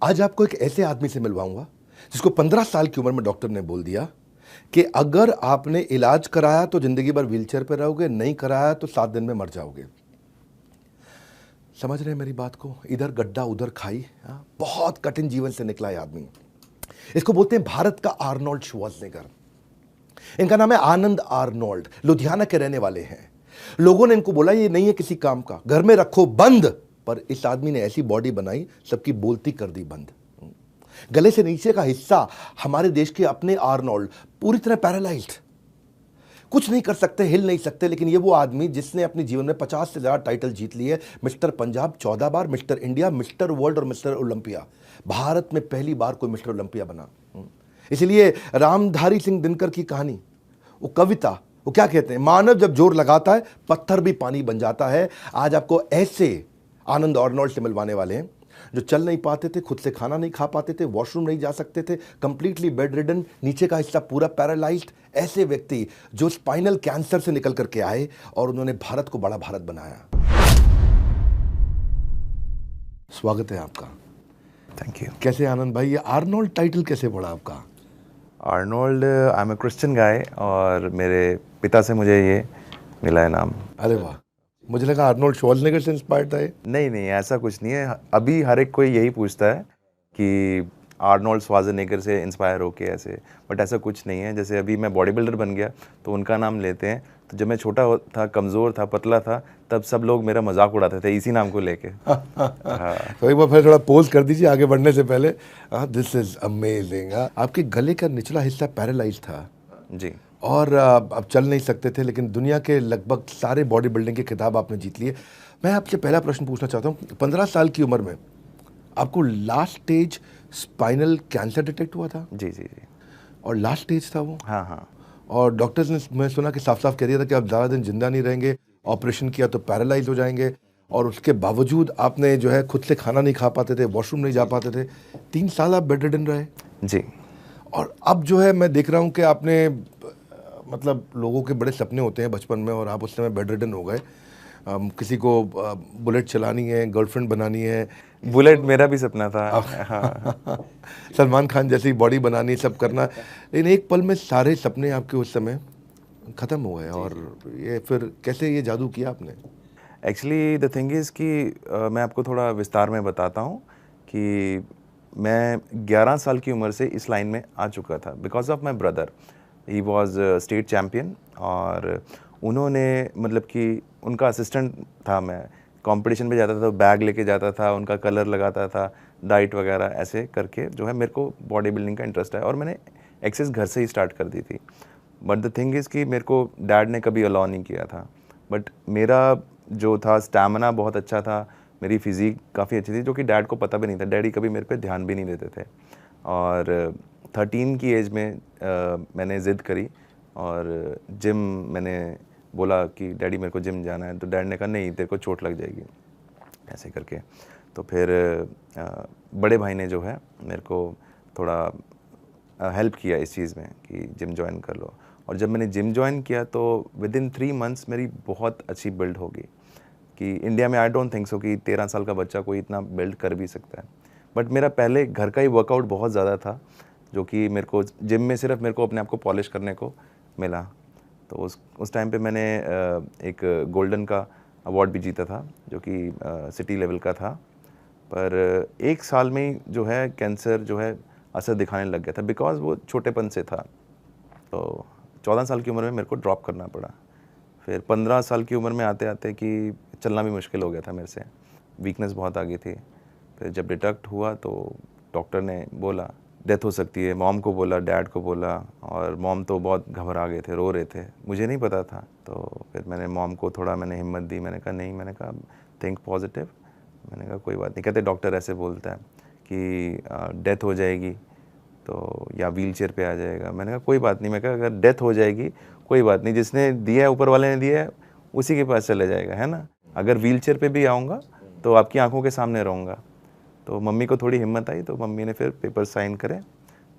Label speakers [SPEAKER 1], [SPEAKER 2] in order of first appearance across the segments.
[SPEAKER 1] आज आपको एक ऐसे आदमी से मिलवाऊंगा जिसको 15 साल की उम्र में डॉक्टर ने बोल दिया कि अगर आपने इलाज कराया तो जिंदगी भर व्हीलचेयर पर रहोगे, नहीं कराया तो 7 दिन में मर जाओगे। समझ रहे हैं मेरी बात को? इधर गड्ढा उधर खाई। बहुत कठिन जीवन से निकला है आदमी। इसको बोलते हैं भारत का आर्नोल्ड श्वार्ज़नेगर। इनका नाम है आनंद आर्नोल्ड। लुधियाना के रहने वाले हैं। लोगों ने इनको बोला ये नहीं है किसी काम का, घर में रखो बंद। पर इस आदमी ने ऐसी बॉडी बनाई, सबकी बोलती कर दी बंद। गले से नीचे का हिस्सा हमारे देश के अपने आर्नोल्ड पूरी तरह पैरालाइज्ड, कुछ नहीं कर सकते, हिल नहीं सकते। लेकिन ये वो आदमी जिसने अपने जीवन में 50 से ज्यादा टाइटल जीत लिए। मिस्टर पंजाब 14 बार, मिस्टर इंडिया, मिस्टर वर्ल्ड और मिस्टर ओलंपिया। भारत में पहली बार कोई मिस्टर ओलंपिया बना। इसलिए रामधारी सिंह दिनकर की कहानी, वो कविता, वो क्या कहते हैं, मानव जब जोर लगाता है पत्थर भी पानी बन जाता है। आज आपको ऐसे आनंद आर्नोल्ड से मिलवाने वाले हैं जो चल नहीं पाते थे, खुद से खाना नहीं खा पाते थे, वॉशरूम नहीं जा सकते थे, कंप्लीटली बेड रिडन, नीचे का हिस्सा पूरा पैरालाइज्ड। ऐसे व्यक्ति जो स्पाइनल कैंसर से निकल करके आए और उन्होंने भारत को बड़ा भारत बनाया। स्वागत है आपका।
[SPEAKER 2] Thank you.
[SPEAKER 1] कैसे आनंद भाई, ये आर्नोल्ड टाइटल कैसे पड़ा आपका?
[SPEAKER 2] Arnold, I am a Christian guy और मेरे पिता से मुझे ये मिला है नाम।
[SPEAKER 1] अरे वाह, मुझे लगा आर्नोल्ड श्वार्ज़नेगर से इंस्पायर्ड था ये।
[SPEAKER 2] नहीं, ऐसा कुछ नहीं है। अभी हर एक कोई यही पूछता है कि आर्नोल्ड श्वार्ज़नेगर से इंस्पायर होके ऐसे, बट ऐसा कुछ नहीं है। जैसे अभी मैं बॉडी बिल्डर बन गया तो उनका नाम लेते हैं। तो जब मैं छोटा था, कमज़ोर था, पतला था, तब सब लोग मेरा मजाक उड़ाते थे इसी नाम को लेके।
[SPEAKER 1] तो एक बार फिर थोड़ा पोज कर दीजिए आगे बढ़ने से पहले। This is amazing. आपके गले का निचला हिस्सा पैरालाइज था
[SPEAKER 2] जी,
[SPEAKER 1] और अब चल नहीं सकते थे, लेकिन दुनिया के लगभग सारे बॉडी बिल्डिंग के खिताब आपने जीत लिए। मैं आपसे पहला प्रश्न पूछना चाहता हूँ, 15 साल की उम्र में आपको last stage spinal cancer detect हुआ था?
[SPEAKER 2] जी।
[SPEAKER 1] और लास्ट स्टेज था वो?
[SPEAKER 2] हाँ।
[SPEAKER 1] और डॉक्टर्स ने, मैं सुना कि साफ साफ कह दिया था कि आप ज़्यादा दिन जिंदा नहीं रहेंगे, ऑपरेशन किया तो पैरालाइज हो जाएंगे। और उसके बावजूद आपने जो है खुद से खाना नहीं खा पाते थे, वॉशरूम नहीं जा पाते थे। 3 साल आप बेड रिडन रहे
[SPEAKER 2] जी।
[SPEAKER 1] और अब जो है मैं देख रहा हूँ कि आपने, मतलब लोगों के बड़े सपने होते हैं बचपन में और आप उस समय बेड रिडन हो गए। किसी को बुलेट चलानी है, गर्लफ्रेंड बनानी है।
[SPEAKER 2] बुलेट मेरा भी सपना था। हाँ।
[SPEAKER 1] सलमान खान जैसी बॉडी बनानी, सब करना। लेकिन एक पल में सारे सपने आपके उस समय ख़त्म हो गए। और ये फिर कैसे ये जादू किया आपने?
[SPEAKER 2] एक्चुअली द थिंग इज़ कि मैं आपको थोड़ा विस्तार में बताता हूँ कि मैं 11 साल की उम्र से इस लाइन में आ चुका था because of my brother. He was state champion और उन्होंने, मतलब कि उनका असिस्टेंट था मैं। कंपटीशन पे जाता था तो बैग लेके जाता था, उनका कलर लगाता था, डाइट वगैरह ऐसे करके जो है मेरे को बॉडी बिल्डिंग का इंटरेस्ट है और मैंने एक्सरसाइज घर से ही स्टार्ट कर दी थी। बट द थिंग इज़ कि मेरे को डैड ने कभी अलाउ नहीं किया था। बट मेरा जो था स्टैमिना बहुत अच्छा था, मेरी फिज़ीक काफ़ी अच्छी थी, जो कि डैड को पता भी नहीं था। डैडी कभी मेरे पे ध्यान भी नहीं देते थे। और 13 की एज में मैंने ज़िद करी और जिम, मैंने बोला कि डैडी मेरे को जिम जाना है। तो डैड ने कहा नहीं, तेरे को चोट लग जाएगी, ऐसे करके। तो फिर बड़े भाई ने जो है मेरे को थोड़ा हेल्प किया इस चीज़ में कि जिम ज्वाइन कर लो। और जब मैंने जिम ज्वाइन किया तो विद इन 3 मंथ्स मेरी बहुत अच्छी बिल्ड होगी कि इंडिया में आई डोंट थिंक सो कि 13 साल का बच्चा कोई इतना बिल्ड कर भी सकता है। बट मेरा पहले घर का ही वर्कआउट बहुत ज़्यादा था, जो कि मेरे को जिम में सिर्फ मेरे को अपने आप को पॉलिश करने को मिला। तो उस टाइम पे मैंने एक गोल्डन का अवार्ड भी जीता था, जो कि सिटी लेवल का था। पर 1 साल में ही जो है कैंसर जो है असर दिखाने लग गया था बिकॉज वो छोटेपन से था। तो 14 साल की उम्र में मेरे को ड्रॉप करना पड़ा। फिर 15 साल की उम्र में आते आते कि चलना भी मुश्किल हो गया था मेरे से, वीकनेस बहुत आ गई थी। फिर जब डिटेक्ट हुआ तो डॉक्टर ने बोला डेथ हो सकती है। मॉम को बोला, डैड को बोला, और मॉम तो बहुत घबरा गए थे, रो रहे थे, मुझे नहीं पता था। तो फिर मैंने मॉम को थोड़ा हिम्मत दी। मैंने कहा नहीं, मैंने कहा थिंक पॉजिटिव। मैंने कहा कोई बात नहीं। कहते डॉक्टर ऐसे बोलता है कि डेथ हो जाएगी तो या व्हील चेयर पर आ जाएगा। मैंने कहा कोई बात नहीं। मैं कहा अगर डेथ हो जाएगी कोई बात नहीं, जिसने दिया है, ऊपर वाले ने दिया है, उसी के पास चले जाएगा, है ना। अगर व्हील चेयर पर भी आऊँगा तो आपकी आंखों के सामने रहूँगा। तो मम्मी को थोड़ी हिम्मत आई तो मम्मी ने फिर पेपर साइन करे।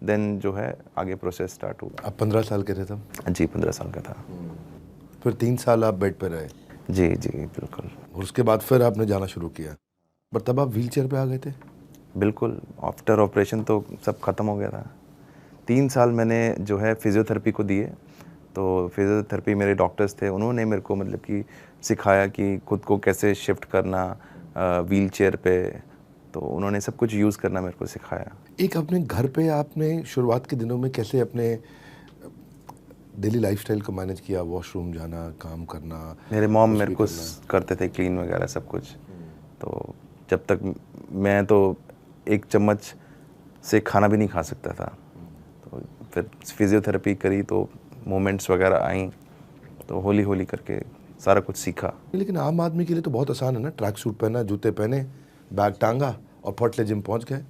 [SPEAKER 2] देन जो है आगे प्रोसेस स्टार्ट हुआ।
[SPEAKER 1] आप 15 साल के थे तब?
[SPEAKER 2] जी, 15 साल का था।
[SPEAKER 1] फिर 3 साल आप बेड पे रहे?
[SPEAKER 2] जी बिल्कुल।
[SPEAKER 1] और उसके बाद फिर आपने जाना शुरू किया, पर तब आप व्हील चेयर पे आ गए थे?
[SPEAKER 2] बिल्कुल, आफ्टर ऑपरेशन तो सब ख़त्म हो गया था। 3 साल मैंने जो है फिज़ियोथेरेपी को दिए। तो फिज़ियोथेरेपी मेरे डॉक्टर्स थे, उन्होंने मेरे को मतलब कि सिखाया कि खुद को कैसे शिफ्ट करना व्हीलचेयर पे, तो उन्होंने सब कुछ यूज़ करना मेरे को सिखाया।
[SPEAKER 1] एक अपने घर पे आपने शुरुआत के दिनों में कैसे अपने डेली लाइफस्टाइल को मैनेज किया? वॉशरूम जाना, काम करना,
[SPEAKER 2] मेरे मॉम
[SPEAKER 1] कुछ
[SPEAKER 2] मेरे
[SPEAKER 1] भी
[SPEAKER 2] को
[SPEAKER 1] करना?
[SPEAKER 2] करते थे क्लीन वगैरह सब कुछ। तो जब तक मैं तो 1 चम्मच से खाना भी नहीं खा सकता था। तो फिर फिज़ियोथेरेपी करी तो मूवमेंट्स वगैरह आई, तो हौली-हौली करके सारा कुछ सीखा।
[SPEAKER 1] लेकिन आम आदमी के लिए तो बहुत आसान है ना, ट्रैक सूट पहना, जूते पहने, बैग टांगा और फट ले जिम पहुंच गए।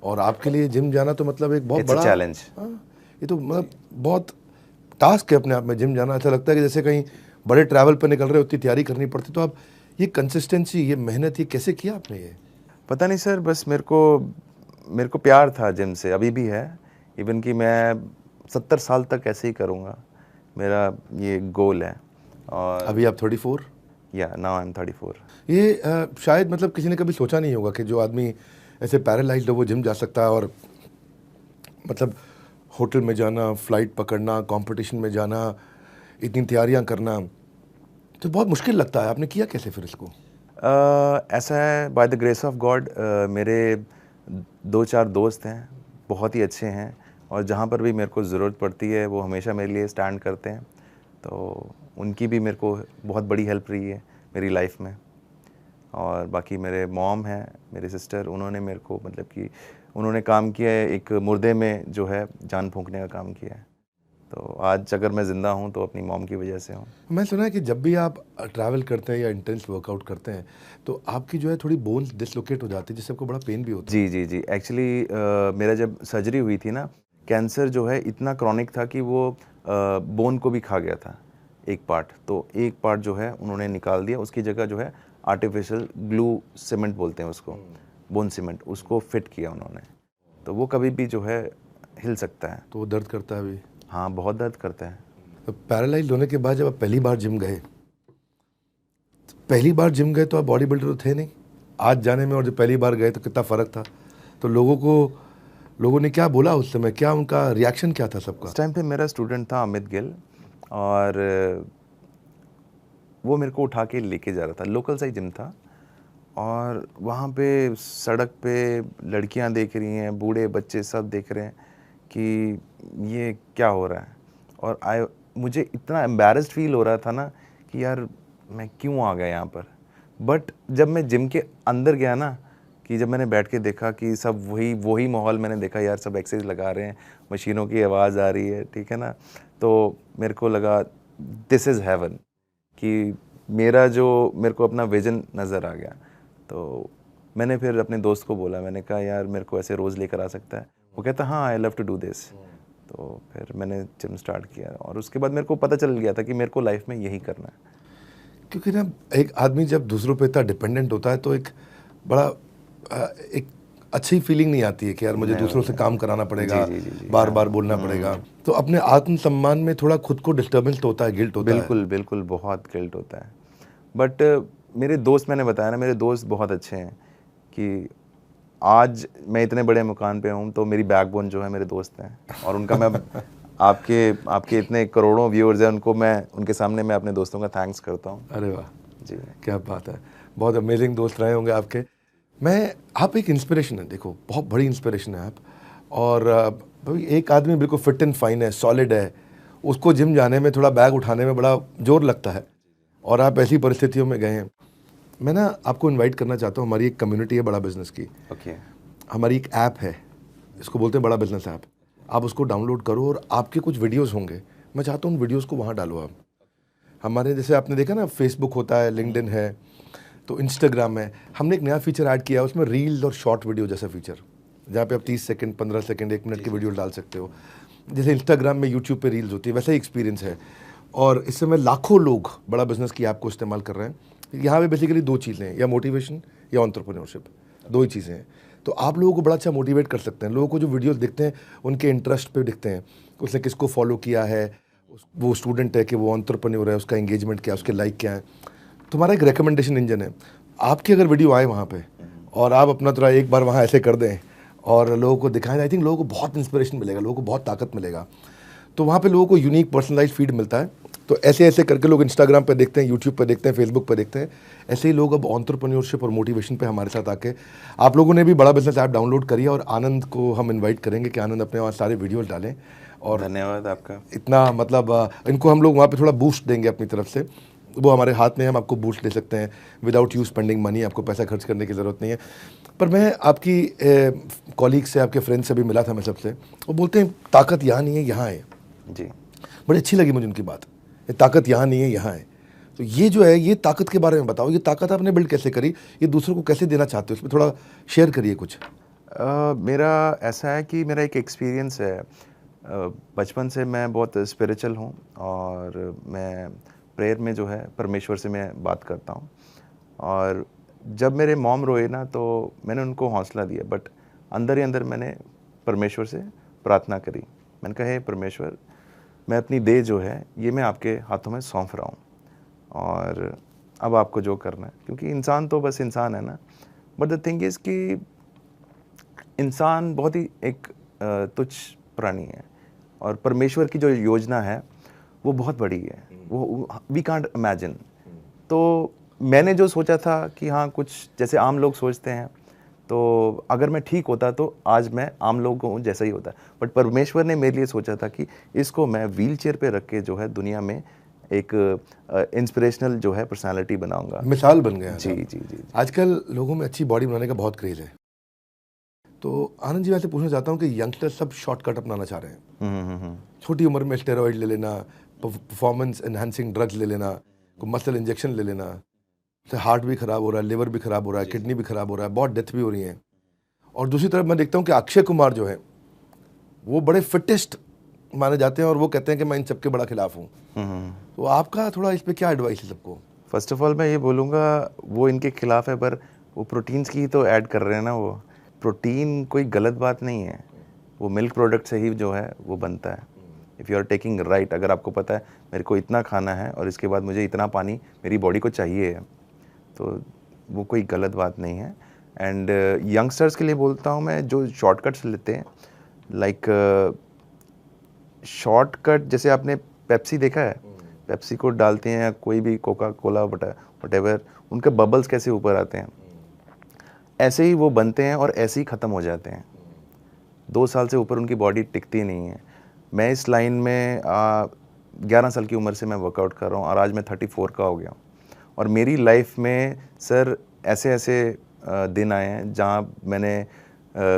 [SPEAKER 1] और आपके लिए जिम जाना तो मतलब एक बहुत
[SPEAKER 2] इट्स अ
[SPEAKER 1] बड़ा
[SPEAKER 2] चैलेंज।
[SPEAKER 1] हाँ, ये तो मतलब बहुत टास्क है अपने आप में। जिम जाना ऐसा लगता है कि जैसे कहीं बड़े ट्रैवल पर निकल रहे हो, उतनी तैयारी करनी पड़ती। तो आप ये कंसिस्टेंसी, ये मेहनत, ये कैसे किया आपने ये?
[SPEAKER 2] पता नहीं सर, बस मेरे को प्यार था जिम से, अभी भी है। इवन कि मैं 70 साल तक ऐसे ही करूँगा, मेरा ये गोल है। और
[SPEAKER 1] अभी आप 34?
[SPEAKER 2] या नाउ आई एम 34।
[SPEAKER 1] ये शायद मतलब किसी ने कभी सोचा नहीं होगा कि जो आदमी ऐसे पैरालाइज्ड हो वो जिम जा सकता है। और मतलब होटल में जाना, फ्लाइट पकड़ना, कंपटीशन में जाना, इतनी तैयारियां करना, तो बहुत मुश्किल लगता है। आपने किया कैसे फिर इसको?
[SPEAKER 2] ऐसा है, by the grace of God मेरे 2-4 दोस्त हैं, बहुत ही अच्छे हैं, और जहाँ पर भी मेरे को ज़रूरत पड़ती है वो हमेशा मेरे लिए स्टैंड करते हैं। तो उनकी भी मेरे को बहुत बड़ी हेल्प रही है मेरी लाइफ में। और बाकी मेरे मॉम हैं, मेरे सिस्टर, उन्होंने मेरे को मतलब कि उन्होंने काम किया है, एक मुर्दे में जो है जान फूंकने का काम किया है। तो आज अगर मैं ज़िंदा हूँ तो अपनी मॉम की वजह से हूँ।
[SPEAKER 1] मैं सुना है कि जब भी आप ट्रैवल करते हैं या इंटेंस वर्कआउट करते हैं तो आपकी जो है थोड़ी बोन्स डिसलोकेट हो जाती है, जिससे आपको बड़ा पेन भी होता है।
[SPEAKER 2] जी, जी, जी। एक्चुअली मेरा जब सर्जरी हुई थी ना, कैंसर जो है इतना क्रॉनिक था कि वो बोन को भी खा गया था, एक पार्ट। तो एक पार्ट जो है उन्होंने निकाल दिया, उसकी जगह जो है आर्टिफिशियल ग्लू सीमेंट बोलते हैं उसको, बोन सीमेंट, उसको फिट किया उन्होंने। तो वो कभी भी जो है हिल सकता है।
[SPEAKER 1] तो वो दर्द करता है अभी?
[SPEAKER 2] हाँ, बहुत दर्द करता है।
[SPEAKER 1] तो पैरालाइज होने के बाद जब आप पहली बार जिम गए, पहली बार जिम गए तो आप बॉडी बिल्डर तो थे नहीं। आज जाने में और जब पहली बार गए तो कितना फ़र्क था। तो लोगों ने क्या बोला उस समय? क्या उनका रिएक्शन क्या था सबका?
[SPEAKER 2] उस टाइम पे मेरा स्टूडेंट था अमित गिल, और वो मेरे को उठा के लेके जा रहा था, लोकल सा ही जिम था। और वहाँ पे सड़क पे लड़कियाँ देख रही हैं, बूढ़े बच्चे सब देख रहे हैं कि ये क्या हो रहा है। और मुझे इतना एम्बैरेस्ड फील हो रहा था ना कि यार मैं क्यों आ गया यहाँ पर। बट जब मैं जिम के अंदर गया ना, कि जब मैंने बैठ के देखा कि सब वही माहौल मैंने देखा, यार सब एक्सरसाइज लगा रहे हैं, मशीनों की आवाज़ आ रही है, ठीक है ना, तो मेरे को लगा दिस इज़ हेवन, कि मेरे को अपना विजन नज़र आ गया। तो मैंने फिर अपने दोस्त को बोला, मैंने कहा यार मेरे को ऐसे रोज़ लेकर आ सकता है? वो कहता हाँ, I love to do this. तो फिर मैंने जिम स्टार्ट किया, और उसके बाद मेरे को पता चल गया था कि मेरे को लाइफ में यही करना है।
[SPEAKER 1] क्योंकि ना एक आदमी जब दूसरों पे इतना डिपेंडेंट होता है तो एक बड़ा एक अच्छी फीलिंग नहीं आती है कि यार मुझे दूसरों से काम कराना पड़ेगा,
[SPEAKER 2] जी, जी, जी,
[SPEAKER 1] बार बार बोलना पड़ेगा। तो अपने आत्मसम्मान में थोड़ा खुद को डिस्टर्बेंस तो होता है, गिल्ट होता है।
[SPEAKER 2] बिल्कुल, बिल्कुल, बहुत गिल्ट होता है। बट मेरे दोस्त, मैंने बताया ना, मेरे दोस्त बहुत अच्छे हैं कि आज मैं इतने बड़े मुकाम पे हूँ तो मेरी बैकबोन जो है मेरे दोस्त हैं। और उनका मैं आपके इतने करोड़ों व्यूअर्स हैं, उनके सामने मैं अपने दोस्तों का थैंक्स करता हूँ।
[SPEAKER 1] अरे वाह,
[SPEAKER 2] जी,
[SPEAKER 1] क्या बात है। बहुत अमेजिंग दोस्त रहे होंगे आपके। आप एक इंस्पिरेशन है, देखो बहुत बड़ी इंस्पिरेशन है आप। और भाई एक आदमी बिल्कुल फिट एंड फाइन है, सॉलिड है, उसको जिम जाने में, थोड़ा बैग उठाने में बड़ा जोर लगता है, और आप ऐसी परिस्थितियों में गए हैं। मैं ना आपको इनवाइट करना चाहता हूँ, हमारी एक कम्युनिटी है बड़ा बिजनेस की।
[SPEAKER 2] ओके।
[SPEAKER 1] हमारी एक ऐप है, इसको बोलते हैं बड़ा बिजनेस ऐप। आप उसको डाउनलोड करो और आपके कुछ वीडियोस होंगे, मैं चाहता हूँ उन वीडियोस को वहाँ डालो आप। हमारे जैसे आपने देखा ना, फेसबुक होता है, लिंक्डइन है, तो इंस्टाग्राम है। हमने एक नया फीचर ऐड किया है उसमें, रील्स और शॉर्ट वीडियो जैसा फीचर, जहाँ पे आप 30 सेकंड, 15 सेकंड, 1 मिनट की वीडियो डाल सकते हो। जैसे इंस्टाग्राम में, यूट्यूब पे रील्स होती है, वैसा ही एक्सपीरियंस है। और इस समय लाखों लोग बड़ा बिजनेस की ऐप को इस्तेमाल कर रहे हैं। यहाँ पे बेसिकली 2 चीज़ें हैं, या मोटिवेशन या एंटरप्रेन्योरशिप, 2 ही चीज़ें हैं। तो आप लोगों को बड़ा अच्छा मोटिवेट कर सकते हैं। लोगों को जो वीडियोस दिखते हैं उनके इंटरेस्ट पे दिखते हैं, उसने किसको फॉलो किया है, वो स्टूडेंट है कि वो एंटरप्रेन्योर है, उसका एंगेजमेंट क्या है, उसके लाइक क्या है। तुम्हारा एक रिकमेंडेशन इंजन है। आपकी अगर वीडियो आए वहाँ पे और आप अपना थोड़ा एक बार वहाँ ऐसे कर दें और लोगों को दिखाएं, आई थिंक लोगों को बहुत इंस्पिरेशन मिलेगा, लोगों को बहुत ताकत मिलेगा। तो वहाँ पे लोगों को यूनिक पर्सनलाइज्ड फीड मिलता है। तो ऐसे ऐसे करके लोग इंस्टाग्राम पे देखते हैं, यूट्यूब पे देखते हैं, फेसबुक पे देखते हैं। ऐसे ही लोग अब एंटरप्रेन्योरशिप और मोटिवेशन पे हमारे साथ आके, आप लोगों ने भी बड़ा बिजनेस ऐप डाउनलोड करिए और आनंद को हम इनवाइट करेंगे कि आनंद अपने वहाँ सारे वीडियोस डालें। और
[SPEAKER 2] धन्यवाद आपका।
[SPEAKER 1] इतना मतलब इनको हम लोग वहाँ पे थोड़ा बूस्ट देंगे अपनी तरफ से, वो हमारे हाथ में है, हम आपको बूस्ट दे सकते हैं विदाउट यू स्पेंडिंग मनी, आपको पैसा खर्च करने की ज़रूरत नहीं है। पर मैं आपकी कॉलीग से, आपके फ्रेंड से भी मिला था मैं सबसे, वो बोलते हैं ताकत यहाँ नहीं है, यहाँ है।
[SPEAKER 2] जी,
[SPEAKER 1] बड़ी अच्छी लगी मुझे उनकी बात, ये ताकत यहाँ नहीं है, यहाँ है। तो ये जो है, ये ताकत के बारे में बताओ, ये ताकत आपने बिल्ड कैसे करी, ये दूसरों को कैसे देना चाहते हो, उसमें थोड़ा शेयर करिए कुछ।
[SPEAKER 2] मेरा ऐसा है कि मेरा एक एक्सपीरियंस है। बचपन से मैं बहुत स्पिरिचुअल हूँ और मैं प्रेयर में जो है परमेश्वर से मैं बात करता हूँ। और जब मेरे मॉम रोए ना, तो मैंने उनको हौसला दिया, बट अंदर ही अंदर मैंने परमेश्वर से प्रार्थना करी। मैंने कहा, हे परमेश्वर, मैं अपनी देह जो है ये मैं आपके हाथों में सौंप रहा हूँ और अब आपको जो करना है, क्योंकि इंसान तो बस इंसान है ना। बट द थिंग इज़ कि इंसान बहुत ही एक तुच्छ प्राणी है और परमेश्वर की जो योजना है वो बहुत बड़ी है, वो वी कांट इमेजिन। तो मैंने जो सोचा था कि हाँ, कुछ जैसे आम लोग सोचते हैं, तो अगर मैं ठीक होता तो आज मैं आम लोगों जैसा ही होता। बट परमेश्वर ने मेरे लिए सोचा था कि इसको मैं व्हीलचेयर पे रख के जो है दुनिया में एक इंस्पिरेशनल जो है पर्सनालिटी बनाऊंगा,
[SPEAKER 1] मिसाल बन गया।
[SPEAKER 2] जी जी जी जी।
[SPEAKER 1] आजकल लोगों में अच्छी बॉडी बनाने का बहुत क्रेज है। तो आनंद जी, मैं से पूछना चाहता हूँ कि यंगस्टर सब शॉर्टकट अपनाना चाह रहे हैं। छोटी उम्र में स्टेरॉइड ले लेना, परफॉर्मेंस एनहांसिंग ड्रग्स ले लेना, कोई मसल इंजेक्शन ले लेना, तो हार्ट भी खराब हो रहा है, लिवर भी खराब हो रहा है, किडनी भी खराब हो रहा है, बहुत डेथ भी हो रही है। और दूसरी तरफ मैं देखता हूँ कि अक्षय कुमार जो है वो बड़े फिटेस्ट माने जाते हैं और वो कहते हैं कि मैं इन सबके बड़ा खिलाफ हूँ। तो आपका थोड़ा इस पर क्या एडवाइस है सबको?
[SPEAKER 2] फर्स्ट ऑफ ऑल मैं ये बोलूँगा, वो इनके खिलाफ है, पर वो प्रोटीन्स की तो ऐड कर रहे हैं ना। वो प्रोटीन कोई गलत बात नहीं है, वो मिल्क प्रोडक्ट से ही जो है वो बनता है। If you are taking right, अगर आपको पता है मेरे को इतना खाना है और इसके बाद मुझे इतना पानी मेरी बॉडी को चाहिए है, तो वो कोई गलत बात नहीं है। एंड यंगस्टर्स के लिए बोलता हूँ मैं, जो शॉर्टकट्स लेते हैं, लाइक शॉर्टकट, जैसे आपने पेप्सी देखा है, पेप्सी को डालते हैं या कोई भी कोका कोला वटेवर, उनके बबल्स कैसे ऊपर आते हैं, ऐसे ही वो बनते हैं और ऐसे ही ख़त्म हो जाते हैं। 2 साल से ऊपर उनकी बॉडी टिकती नहीं है। मैं इस लाइन में 11 साल की उम्र से मैं वर्कआउट कर रहा हूँ और आज मैं 34 का हो गया। और मेरी लाइफ में सर ऐसे ऐसे दिन आए हैं जहाँ मैंने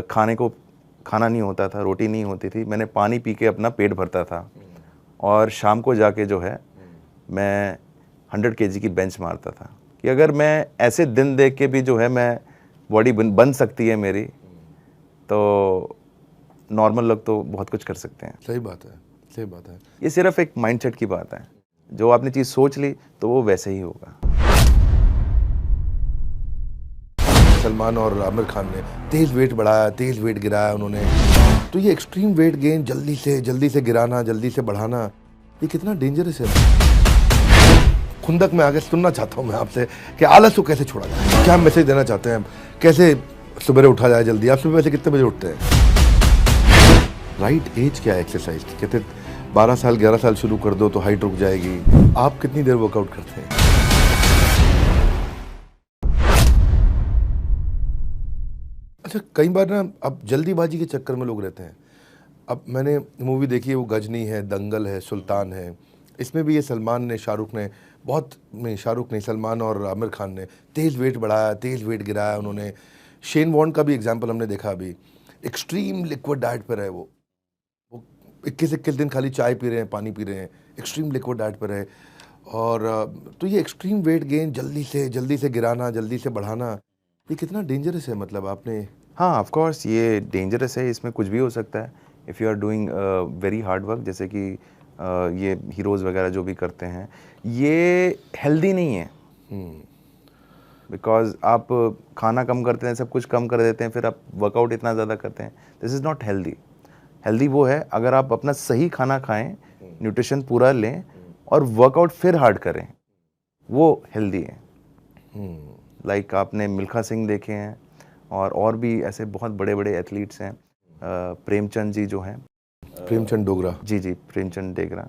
[SPEAKER 2] खाना नहीं होता था, रोटी नहीं होती थी, मैंने पानी पी के अपना पेट भरता था और शाम को जाके जो है मैं 100 kg की बेंच मारता था कि अगर मैं ऐसे दिन देख के भी जो है मैं बॉडी बन सकती है मेरी, तो नॉर्मल लोग तो बहुत कुछ कर सकते हैं।
[SPEAKER 1] सही बात है, सही बात है।
[SPEAKER 2] ये सिर्फ एक माइंडसेट की बात है, जो आपने चीज़ सोच ली तो वो वैसे ही होगा।
[SPEAKER 1] सलमान और आमिर खान ने तेज वेट बढ़ाया, तेज वेट गिराया उन्होंने। तो ये एक्सट्रीम वेट गेन जल्दी से गिराना, जल्दी से बढ़ाना, ये कितना डेंजरस है। खुंदक में आगे सुनना चाहता हूँ मैं आपसे कि आलस को कैसे छोड़ा जाए, क्या मैसेज देना चाहते हैं, कैसे सुबह उठा जाए जल्दी? आप सुबह वैसे कितने बजे उठते हैं? राइट एज क्या है एक्सरसाइज की? कहते 12 साल 11 साल शुरू कर दो तो हाइट रुक जाएगी। आप कितनी देर वर्कआउट करते हैं? अच्छा, कई बार ना अब जल्दीबाजी के चक्कर में लोग रहते हैं। अब मैंने मूवी देखी है, वो गजनी है, दंगल है, सुल्तान है, इसमें भी ये सलमान ने, शाहरुख ने, सलमान और आमिर खान ने तेज़ वेट बढ़ाया, तेज़ वेट गिराया उन्होंने। शेन वॉर्न का भी एग्जाम्पल हमने देखा अभी, एक्सट्रीम लिक्विड डाइट पर है वो 21 दिन खाली चाय पी रहे हैं, पानी पी रहे हैं, एक्सट्रीम लिक्विड डाइट पर है। और तो ये एक्सट्रीम वेट गेन जल्दी से गिराना, जल्दी से बढ़ाना, ये कितना डेंजरस है? मतलब आपने
[SPEAKER 2] हाँ, ऑफ कोर्स ये डेंजरस है, इसमें कुछ भी हो सकता है। If you are doing very hard work, जैसे कि ये हीरोज़ वगैरह जो भी करते हैं, ये हेल्दी नहीं है। बिकॉज आप खाना कम करते हैं, सब कुछ कम कर देते हैं, फिर आप वर्कआउट इतना ज़्यादा करते हैं, this is not healthy. Healthy वो है अगर आप अपना सही खाना खाएं, न्यूट्रिशन पूरा लें और वर्कआउट फिर हार्ड करें, वो हेल्दी है। लाइक आपने मिल्खा सिंह देखे हैं, और भी ऐसे बहुत बड़े बड़े एथलीट्स हैं। प्रेमचंद जी जो हैं,
[SPEAKER 1] प्रेमचंद डोगरा,
[SPEAKER 2] जी प्रेमचंद डेगरा,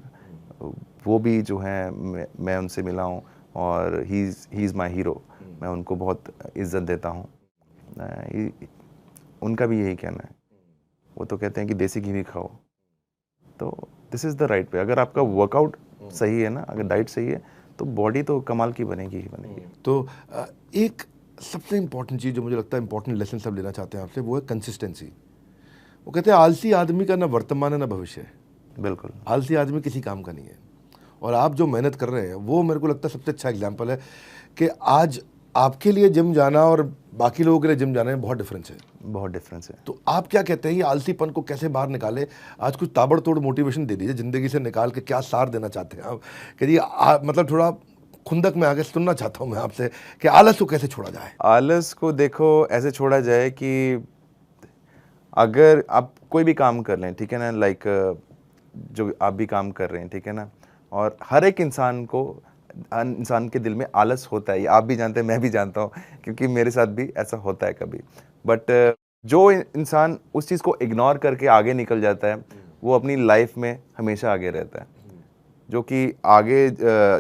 [SPEAKER 2] वो भी जो हैं मैं उनसे मिला हूँ और ही इज़ माई हीरो। मैं उनको बहुत इज्जत देता हूँ। उनका भी यही कहना है, वो तो कहते हैं कि देसी घी भी खाओ। तो this is the right way. अगर आपका वर्कआउट सही है ना, अगर डाइट सही है, तो बॉडी तो कमाल की बनेगी ही बनेगी।
[SPEAKER 1] तो एक सबसे इम्पॉर्टेंट चीज़ जो मुझे लगता है इम्पॉर्टेंट लेसन सब लेना चाहते हैं आपसे, वो है कंसिस्टेंसी। वो कहते हैं आलसी आदमी का ना वर्तमान है ना भविष्य है।
[SPEAKER 2] बिल्कुल,
[SPEAKER 1] आलसी आदमी किसी काम का नहीं है। और आप जो मेहनत कर रहे हैं वो मेरे को लगता है सबसे अच्छा एग्जाम्पल है कि आज आपके लिए जिम जाना और बाकी लोगों के लिए जिम जाना में बहुत डिफरेंस है।
[SPEAKER 2] बहुत डिफरेंस है।
[SPEAKER 1] तो आप क्या कहते हैं ये आलसीपन को कैसे बाहर निकाले? आज कुछ ताबड़तोड़ मोटिवेशन दे दीजिए ज़िंदगी से निकाल के, क्या सार देना चाहते हैं आप? कहिए मतलब थोड़ा खुंदक में आगे सुनना चाहता हूँ मैं आपसे कि आलस को कैसे छोड़ा जाए।
[SPEAKER 2] आलस को देखो ऐसे छोड़ा जाए कि अगर आप कोई भी काम कर लें, ठीक है ना, लाइक जो आप भी काम कर रहे हैं, ठीक है ना, और हर एक इंसान के दिल में आलस होता है। ये आप भी जानते हैं, मैं भी जानता हूँ, क्योंकि मेरे साथ भी ऐसा होता है कभी। बट जो इंसान उस चीज़ को इग्नोर करके आगे निकल जाता है, वो अपनी लाइफ में हमेशा आगे रहता है। जो कि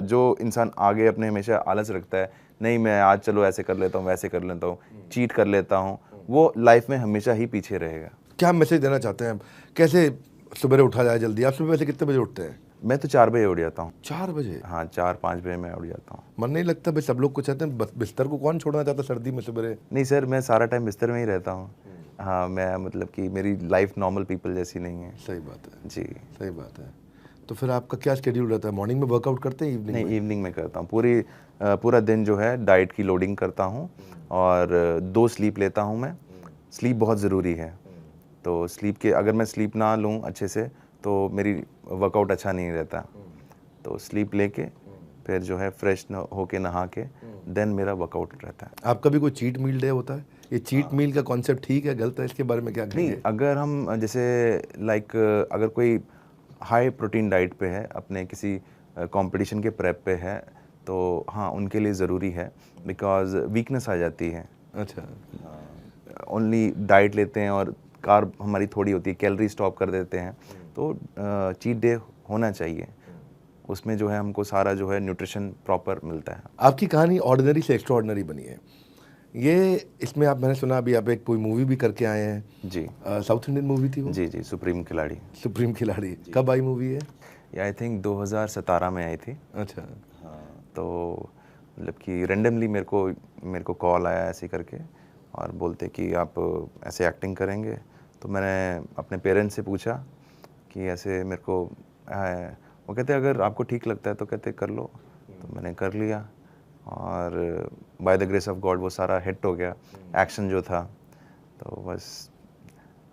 [SPEAKER 2] जो इंसान आगे अपने हमेशा आलस रखता है, नहीं मैं आज चलो ऐसे कर लेता हूँ, वैसे कर लेता हूँ, चीट कर लेता हूँ, वो लाइफ में हमेशा ही पीछे रहेगा।
[SPEAKER 1] क्या मैसेज देना चाहते हैं? कैसे सुबह उठा जाए जल्दी? आप सुबह वैसे कितने बजे उठते हैं?
[SPEAKER 2] मैं तो 4 बजे उठ जाता हूँ।
[SPEAKER 1] 4 बजे?
[SPEAKER 2] हाँ, 4-5 बजे मैं उठ जाता हूँ।
[SPEAKER 1] मन नहीं लगता भाई? सब लोग को चाहते हैं, बिस्तर को कौन छोड़ना चाहता सर्दी में सुबह?
[SPEAKER 2] नहीं सर, मैं सारा टाइम बिस्तर में ही रहता हूँ। हाँ, मैं मतलब कि मेरी लाइफ नॉर्मल पीपल जैसी नहीं है।
[SPEAKER 1] सही बात है
[SPEAKER 2] जी,
[SPEAKER 1] सही बात है। तो फिर आपका क्या शेड्यूल रहता है? मॉर्निंग में वर्कआउट करते हैं, इवनिंग
[SPEAKER 2] नहीं इवनिंग में करता हूँ। पूरा दिन जो है डाइट की लोडिंग करता हूँ और 2 स्लीप लेता हूँ मैं। स्लीप बहुत ज़रूरी है। तो अगर मैं स्लीप ना लूँ अच्छे से तो मेरी वर्कआउट अच्छा नहीं रहता। तो स्लीप लेके फिर जो है फ्रेश होके नहा के देन मेरा वर्कआउट रहता है।
[SPEAKER 1] आपका भी कोई चीट मील डे होता है? ये चीट मील का कॉन्सेप्ट ठीक है गलत है, इसके बारे में क्या कहेंगे?
[SPEAKER 2] नहीं, अगर हम जैसे लाइक अगर कोई हाई प्रोटीन डाइट पे है, अपने किसी कंपटीशन के प्रेप पे है, तो हाँ उनके लिए ज़रूरी है, बिकॉज वीकनेस आ जाती है।
[SPEAKER 1] अच्छा,
[SPEAKER 2] ओनली डाइट लेते हैं और कार्ब हमारी थोड़ी होती है, कैलोरी स्टॉप कर देते हैं। तो चीट डे होना चाहिए, उसमें जो है हमको सारा जो है न्यूट्रिशन प्रॉपर मिलता है।
[SPEAKER 1] आपकी कहानी ऑर्डिनरी से एक्स्ट्राऑर्डिनरी बनी है। ये इसमें मैंने सुना अभी आप एक कोई मूवी भी करके आए हैं।
[SPEAKER 2] जी,
[SPEAKER 1] साउथ इंडियन मूवी थी वो?
[SPEAKER 2] जी सुप्रीम खिलाड़ी।
[SPEAKER 1] सुप्रीम खिलाड़ी कब आई मूवी है?
[SPEAKER 2] ये आई थिंक 2017 में आई थी।
[SPEAKER 1] अच्छा,
[SPEAKER 2] हाँ, तो मतलब कि रेंडमली मेरे को कॉल आया ऐसे करके और बोलते कि आप ऐसे एक्टिंग करेंगे। तो मैंने अपने पेरेंट्स से पूछा कि ऐसे मेरे को है। वो कहते अगर आपको ठीक लगता है तो कहते कर लो। तो मैंने कर लिया और by the grace of God वो सारा हिट हो गया, एक्शन जो था। तो बस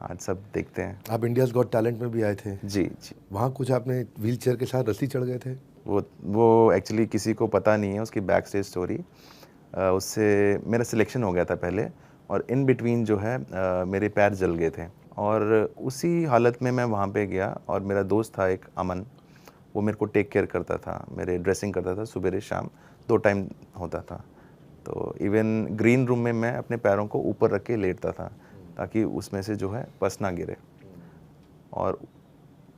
[SPEAKER 2] आज सब देखते हैं।
[SPEAKER 1] आप इंडियाज़ गॉट टैलेंट में भी आए थे?
[SPEAKER 2] जी।
[SPEAKER 1] वहाँ कुछ आपने व्हील चेयर के साथ रस्सी चढ़ गए थे?
[SPEAKER 2] वो एक्चुअली किसी को पता नहीं है उसकी बैक स्टेज स्टोरी। उससे मेरा सिलेक्शन हो गया था पहले, और इन बिटवीन जो है मेरे पैर जल गए थे, और उसी हालत में मैं वहाँ पे गया। और मेरा दोस्त था एक अमन, वो मेरे को टेक केयर करता था, मेरे ड्रेसिंग करता था, सुबह शाम 2 टाइम होता था। तो इवन ग्रीन रूम में मैं अपने पैरों को ऊपर रख के लेटता था ताकि उसमें से जो है पस ना गिरे। और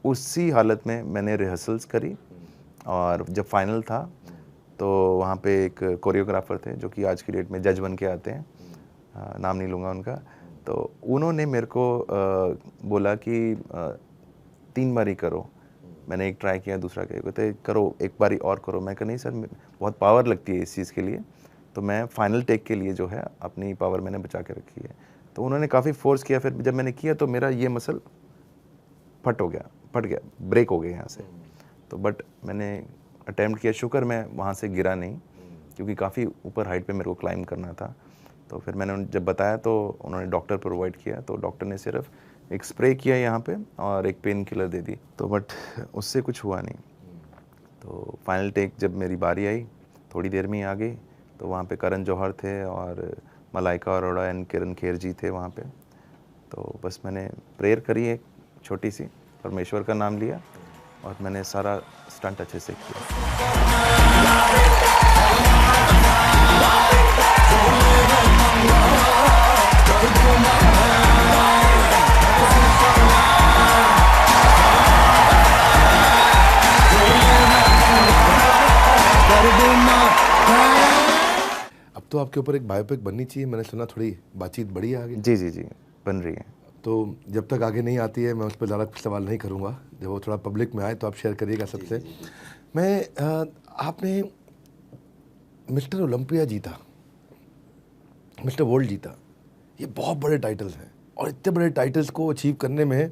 [SPEAKER 2] उसी हालत में मैंने रिहर्सल्स करी, और जब फाइनल था तो वहाँ पे एक कोरियोग्राफर थे जो कि आज की डेट में जज बन के आते हैं, नाम नहीं लूँगा उनका। तो उन्होंने मेरे को बोला कि 3 बारी करो। मैंने एक ट्राई किया, दूसरा किया, कहते करो एक बारी और करो। मैं कहा नहीं सर, बहुत पावर लगती है इस चीज़ के लिए। तो मैं फाइनल टेक के लिए जो है अपनी पावर मैंने बचा के रखी है। तो उन्होंने काफ़ी फोर्स किया। फिर जब मैंने किया तो मेरा ये मसल फट गया, ब्रेक हो गया यहाँ से। तो बट मैंने अटैम्प्ट किया, शुक्र मैं वहाँ से गिरा नहीं, क्योंकि काफ़ी ऊपर हाइट पे मेरे को क्लाइंब करना था। तो फिर मैंने जब बताया तो उन्होंने डॉक्टर प्रोवाइड किया। तो डॉक्टर ने सिर्फ एक स्प्रे किया यहाँ पे और एक पेन किलर दे दी। तो बट उससे कुछ हुआ नहीं। तो फाइनल टेक जब मेरी बारी आई, थोड़ी देर में ही आ गई। तो वहाँ पे करण जौहर थे और मलाइका अरोड़ा एंड किरण खेर जी थे वहाँ पे। तो बस मैंने प्रेयर करी एक छोटी सी, परमेश्वर का नाम लिया, और मैंने सारा स्टंट अच्छे से किया।
[SPEAKER 1] अब तो आपके ऊपर एक बायोपिक बननी चाहिए, मैंने सुना थोड़ी बातचीत बड़ी है आगे।
[SPEAKER 2] जी जी जी, बन रही है।
[SPEAKER 1] तो जब तक आगे नहीं आती है मैं उस पर ज़्यादा सवाल नहीं करूँगा, जब वो थोड़ा पब्लिक में आए तो आप शेयर करिएगा सबसे। आपने मिस्टर ओलंपिया जीता, मिस्टर वर्ल्ड जीता, ये बहुत बड़े टाइटल्स हैं और इतने बड़े टाइटल्स को अचीव करने में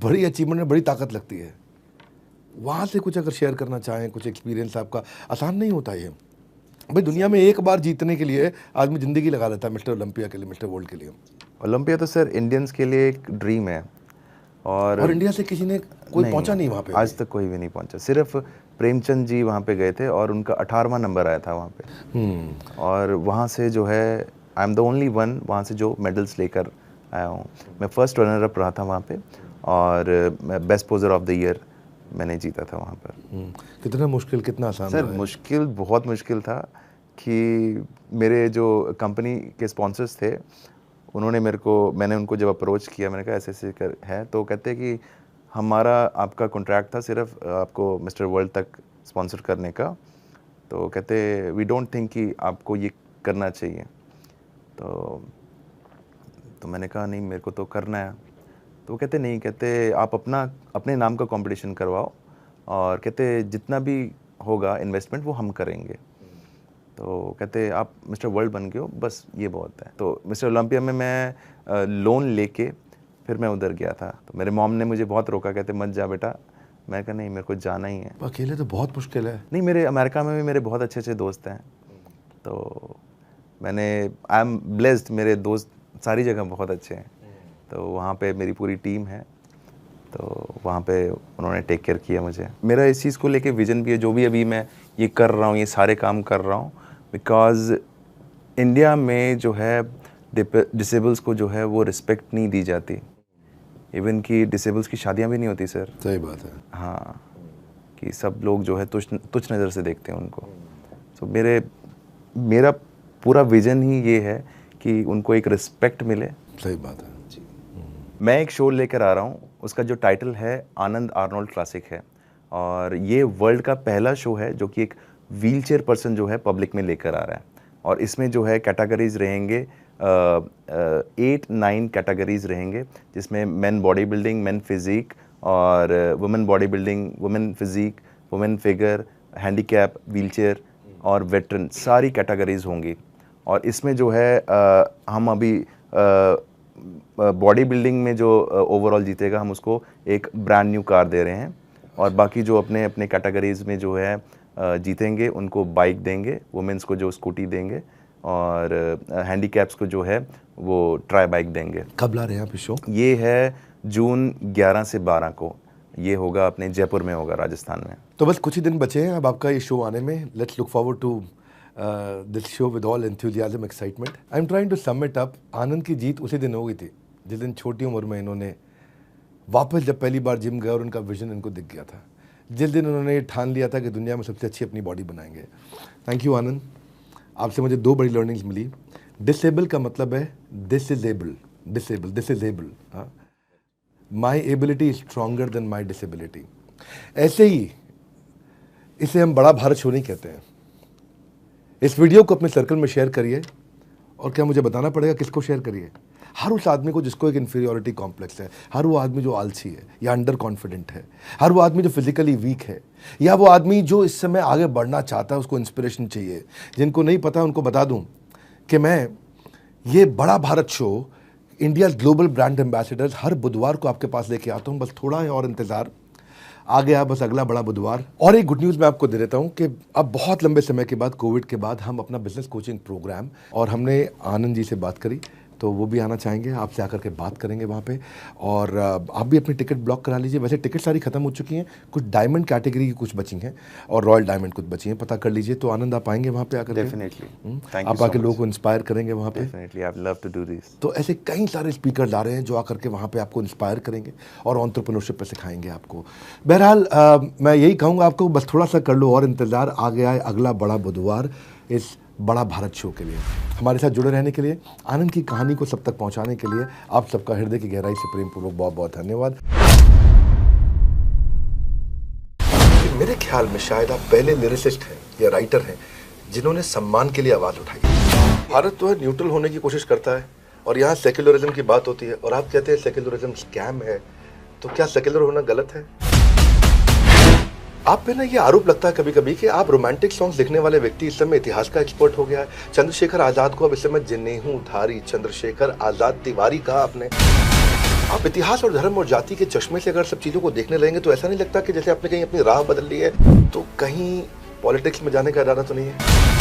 [SPEAKER 1] बड़ी अचीवमेंट में बड़ी ताकत लगती है। वहाँ से कुछ अगर शेयर करना चाहें, कुछ एक्सपीरियंस आपका, आसान नहीं होता ये भाई, दुनिया में एक बार जीतने के लिए आदमी ज़िंदगी लगा देता है, मिस्टर ओलंपिया के लिए, मिस्टर वर्ल्ड के लिए।
[SPEAKER 2] ओलंपिया तो सर इंडियंस के लिए एक ड्रीम है,
[SPEAKER 1] और इंडिया से किसी ने कोई पहुंचा नहीं वहाँ पे,
[SPEAKER 2] आज तक कोई भी नहीं पहुंचा। सिर्फ प्रेमचंद जी वहाँ पे गए थे और उनका 18वां नंबर आया था वहाँ पे। और वहाँ से जो है I am the only one वहाँ से जो मेडल्स लेकर आया हूँ। मैं फर्स्ट रनर अप रहा था वहाँ पे और मैं बेस्ट पोजर ऑफ द ईयर मैंने जीता था वहाँ पर।
[SPEAKER 1] कितना मुश्किल, कितना आसान
[SPEAKER 2] सर मुश्किल, बहुत मुश्किल था कि मेरे जो कंपनी के स्पॉन्सर्स थे उन्होंने मैंने उनको जब अप्रोच किया, मैंने कहा ऐसे ऐसे कर है, तो कहते हैं कि हमारा आपका कॉन्ट्रैक्ट था सिर्फ आपको मिस्टर वर्ल्ड तक स्पॉन्सर करने का, तो कहते वी डोंट थिंक कि आपको ये करना चाहिए। तो मैंने कहा नहीं, मेरे को तो करना है। तो कहते नहीं, कहते आप अपने नाम का कंपटीशन करवाओ और कहते जितना भी होगा इन्वेस्टमेंट वो हम करेंगे। तो कहते आप मिस्टर वर्ल्ड बन गए हो, बस ये बहुत है। तो मिस्टर ओलंपिया में मैं लोन लेके फिर मैं उधर गया था। तो मेरे मॉम ने मुझे बहुत रोका, कहते मत जा बेटा। मैं कहा नहीं, मेरे को जाना ही है।
[SPEAKER 1] अकेले तो बहुत मुश्किल है।
[SPEAKER 2] नहीं, मेरे अमेरिका में भी मेरे बहुत अच्छे अच्छे दोस्त हैं, तो आई एम ब्लेस्ड, मेरे दोस्त सारी जगह बहुत अच्छे हैं। तो वहाँ पे मेरी पूरी टीम है, तो वहाँ पे उन्होंने टेक केयर किया मुझे। मेरा इस चीज़ को लेके विजन भी है, जो भी अभी मैं ये कर रहा हूँ, ये सारे काम कर रहा हूँ, बिकॉज़ इंडिया में जो है डिसेबल्स को जो है वो रिस्पेक्ट नहीं दी जाती। इवन कि डिसेबल्स की शादियाँ भी नहीं होती सर।
[SPEAKER 1] सही बात है।
[SPEAKER 2] हाँ, कि सब लोग जो है तुच्छ नज़र से देखते हैं उनको। तो मेरा पूरा विजन ही ये है कि उनको एक रिस्पेक्ट मिले।
[SPEAKER 1] सही बात है।
[SPEAKER 2] मैं एक शो लेकर आ रहा हूँ, उसका जो टाइटल है आनंद आर्नोल्ड क्लासिक है, और ये वर्ल्ड का पहला शो है जो कि एक व्हीलचेयर पर्सन जो है पब्लिक में लेकर आ रहा है। और इसमें जो है कैटेगरीज रहेंगे 8-9 कैटेगरीज रहेंगे, जिसमें men body building, men physique और women body building, women physique, women figure, handicap, wheelchair और वेटरन, सारी कैटेगरीज होंगी। और इसमें जो है हम अभी बॉडी बिल्डिंग में जो ओवरऑल जीतेगा हम उसको एक ब्रांड न्यू कार दे रहे हैं, और बाकी जो अपने अपने कैटेगरीज में जो है जीतेंगे उनको बाइक देंगे, वुमेन्स को जो स्कूटी देंगे, और हैंडीकैप्स को जो है वो ट्राई बाइक देंगे।
[SPEAKER 1] कब ला रहे हैं आप शो? ये
[SPEAKER 2] है जून 11 से 12 को, ये होगा अपने जयपुर में होगा, राजस्थान में।
[SPEAKER 1] तो बस कुछ ही दिन बचे हैं अब आपका ये शो आने में। Let's look forward to this show with all enthusiasm, excitement. I am trying to sum it up. Anand की जीत उसी दिन हो गई थी जिस दिन छोटी उम्र में इन्होंने वापस जब पहली बार जिम गए और उनका विजन इनको दिख गया था, जिस दिन उन्होंने ठान लिया था कि दुनिया में सबसे अच्छी अपनी बॉडी बनाएंगे। थैंक यू आनंद, आपसे मुझे 2 बड़ी लर्निंग्स मिली। डिसेबल का मतलब है this is able, disable, this is able. My ability is stronger than my disability. ऐसे ही इसे हम बड़ा भारत शो नहीं कहते हैं। इस वीडियो को अपने सर्कल में शेयर करिए, और क्या मुझे बताना पड़ेगा किसको शेयर करिए? हर उस आदमी को जिसको एक इन्फीरियोरिटी कॉम्प्लेक्स है, हर वो आदमी जो आलसी है या अंडर कॉन्फिडेंट है, हर वो आदमी जो फिजिकली वीक है, या वो आदमी जो इस समय आगे बढ़ना चाहता है, उसको इंस्पिरेशन चाहिए। जिनको नहीं पता उनको बता दूं कि मैं ये बड़ा Bharat show, India global brand ambassadors, हर बुधवार को आपके पास लेके आता हूं। बस थोड़ा है और इंतजार, आ गया बस अगला बड़ा बुधवार। और एक गुड न्यूज़ मैं आपको दे देता हूं कि अब बहुत लंबे समय के बाद, कोविड के बाद, हम अपना बिजनेस कोचिंग प्रोग्राम, और हमने आनंद जी से बात करी तो वो भी आना चाहेंगे, आपसे आकर के बात करेंगे वहाँ पे। और आप भी अपनी टिकट ब्लॉक करा लीजिए। वैसे टिकट सारी खत्म हो चुकी हैं, कुछ डायमंड कैटेगरी की कुछ बची हैं और रॉयल डायमंड कुछ बची हैं, पता कर लीजिए। तो आनंद आप आएंगे वहाँ पे आकर?
[SPEAKER 2] डेफिनेटली,
[SPEAKER 1] आप आके लोगों को इंस्पायर करेंगे वहाँ पे?
[SPEAKER 2] Definitely, I love to do this.
[SPEAKER 1] तो ऐसे कई सारे स्पीकर ला रहे हैं जो आकर के वहाँ पे आपको इंस्पायर करेंगे और एंटरप्रेन्योरशिप पे सिखाएंगे आपको। बहरहाल मैं यही कहूँगा आपको, बस थोड़ा सा कर लो और इंतज़ार। आ गया है अगला बड़ा बुधवार, इस बड़ा भारत शो के लिए। हमारे साथ जुड़े रहने के लिए, आनंद की कहानी को सब तक पहुंचाने के लिए आप सबका हृदय की गहराई से प्रेम पूर्वक बहुत बहुत धन्यवाद। मेरे ख्याल में शायद आप पहले लिरिसिस्ट हैं या राइटर हैं जिन्होंने सम्मान के लिए आवाज उठाई। भारत तो है न्यूट्रल होने की कोशिश करता है और यहाँ सेक्युलरिज्म की बात होती है और आप कहते हैं सेक्युलरिज्म स्कैम है, तो क्या सेक्युलर होना गलत है? आप पे ना ये आरोप लगता है कभी कभी कि आप रोमांटिक सॉन्ग्स लिखने वाले व्यक्ति इस समय इतिहास का एक्सपर्ट हो गया है। चंद्रशेखर आजाद को अब इस समय जनेऊधारी चंद्रशेखर आजाद तिवारी कहा आपने। आप इतिहास और धर्म और जाति के चश्मे से अगर सब चीजों को देखने लगेंगे तो ऐसा नहीं लगता कि जैसे आपने कहीं अपनी राह बदल ली है, तो कहीं पॉलिटिक्स में जाने का इरादा तो नहीं है?